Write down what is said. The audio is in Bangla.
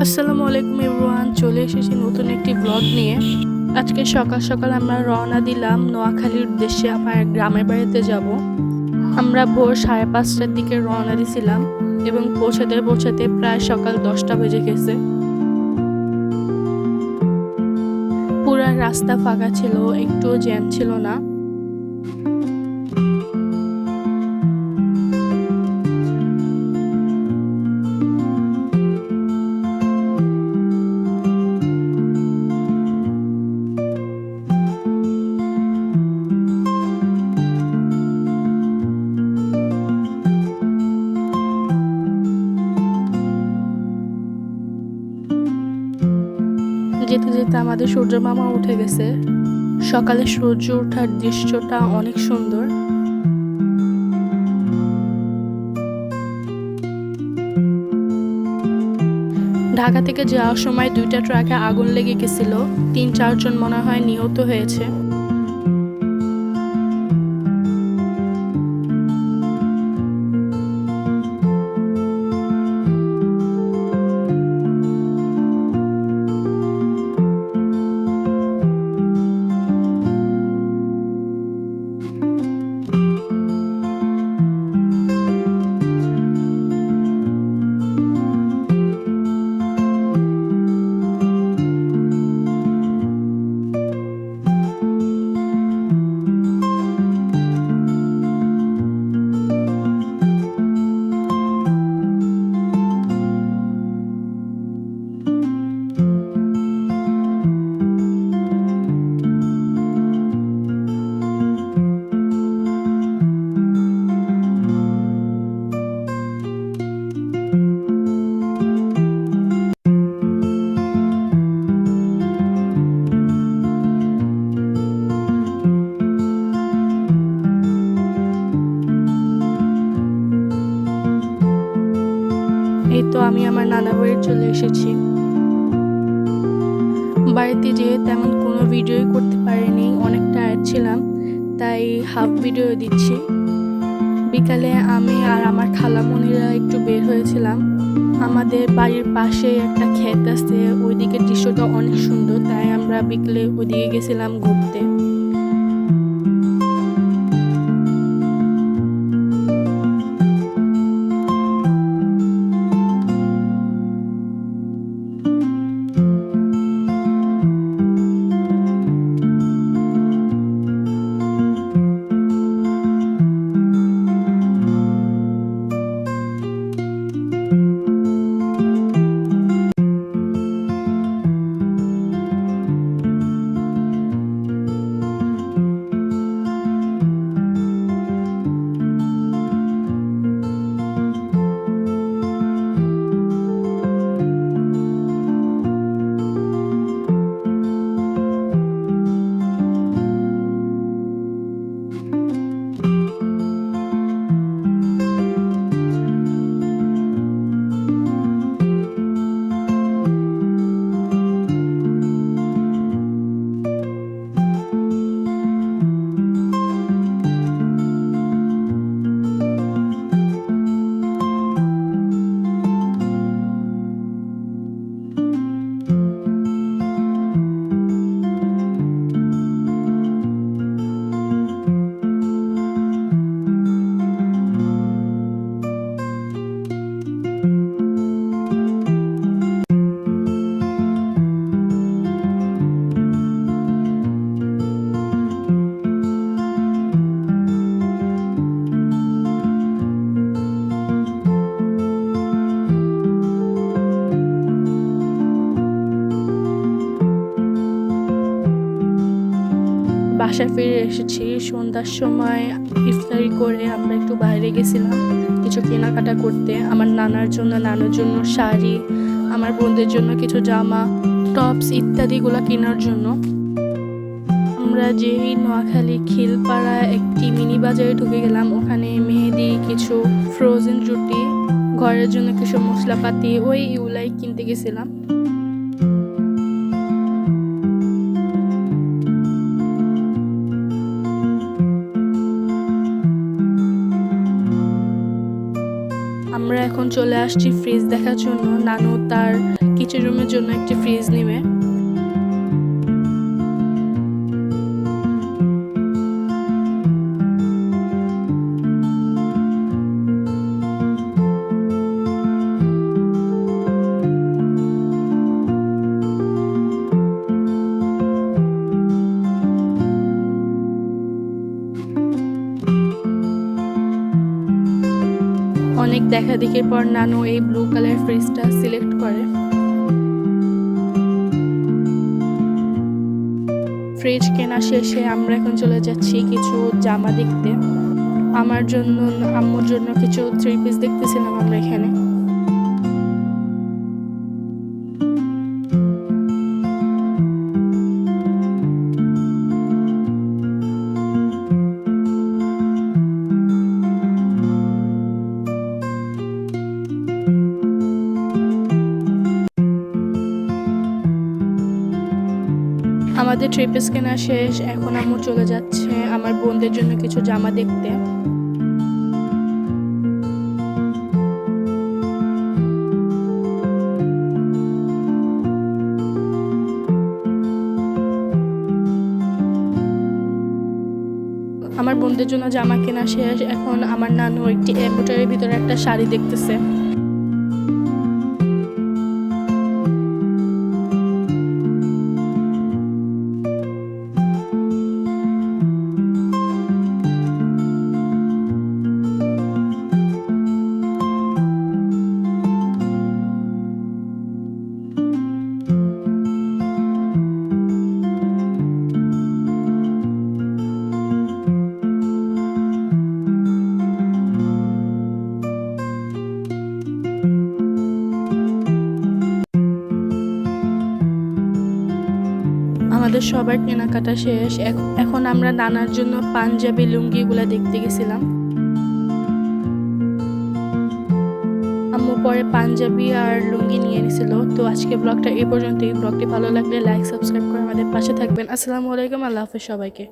আসসালামু আলাইকুম এভরিওয়ান, চলে এসেছি নতুন একটি ব্লগ নিয়ে। আজকে সকাল সকাল আমরা রওনা দিলাম নোয়াখালীর উদ্দেশ্যে। আমার গ্রামের বাড়িতে যাব। আমরা ভোর 5:30টার দিকে রওনা দিয়েছিলাম এবং পৌঁছাতে পৌঁছাতে প্রায় সকাল 10টা বেজে গেছে। পুরা রাস্তা ফাঁকা ছিল, একটুও জ্যাম ছিল না। যেতে যেতে আমাদের সূর্য মামা উঠে গেছে। সকালে সূর্য ওঠার দৃশ্যটা অনেক সুন্দর। ঢাকা থেকে যাওয়ার সময় 2টা ট্রাকে আগুন লেগে গেছিল। 3-4 জন মনে হয় নিহত হয়েছে। এই তো আমি আমার নানা বাড়ি চলে এসেছি। বাড়িতে যেয়ে তেমন কোনো ভিডিওই করতে পারিনি, অনেক টায়ার্ড ছিলাম, তাই হাফ ভিডিও দিচ্ছি। বিকালে আমি আর আমার খালামণিরা একটু বের হয়েছিলাম। আমাদের বাড়ির পাশে একটা ক্ষেত আছে, ওইদিকে দৃশ্যটা অনেক সুন্দর, তাই আমরা বিকেলে ওইদিকে গেছিলাম ঘুরতে। বাসায় ফিরে এসেছি সন্ধ্যার সময়। ইফতারি করে আমরা একটু বাইরে গেছিলাম কিছু কেনাকাটা করতে। আমার নানার জন্য, নানুর জন্য শাড়ি, আমার বোনদের জন্য কিছু জামা, টপস ইত্যাদিগুলো কেনার জন্য। আমরা যেই নোয়াখালী খিলপাড়া একটি মিনি বাজারে ঢুকে গেলাম। ওখানে মেহেদি, কিছু ফ্রোজেন রুটি, ঘরের জন্য কিছু মশলাপাতি, ওইগুলাই কিনতে গেছিলাম। আমরা এখন চলে আসছি ফ্রিজ দেখার জন্য। নানু তার কিচেন রুমের জন্য একটি ফ্রিজ নেবে। অনেক দেখাদেখির পর নানু এই ব্লু কালার ফ্রিজটা সিলেক্ট করে। ফ্রিজ কেনা শেষে আমরা এখন চলে যাচ্ছি কিছু জামা দেখতে। আমার জন্য, আম্মুর জন্য কিছু 3 পিস দেখতেছিলাম আমরা এখানে। আমাদের 3 পিস কেনা শেষ, এখন আম্মু চলে যাচ্ছে আমার বোনদের জন্য কিছু জামা দেখতে। আমার বোনদের জন্য জামা কেনা শেষ, এখন আমার নানু একটি এম্ব্রয়ডারির ভিতরে একটা শাড়ি দেখতেছে। আমাদের সবার কেনাকাটা শেষ, এখন আমরা নানার জন্য পাঞ্জাবি লুঙ্গিগুলো দেখতে গেছিলাম। আম্মু পরে পাঞ্জাবি আর লুঙ্গি নিয়ে নিছিল। তো আজকে ব্লগটা এই পর্যন্তই। ব্লগটি ভালো লাগলে লাইক, সাবস্ক্রাইব করে আমাদের পাশে থাকবেন। আসসালামু আলাইকুম, আল্লাহ হাফেজ সবাইকে।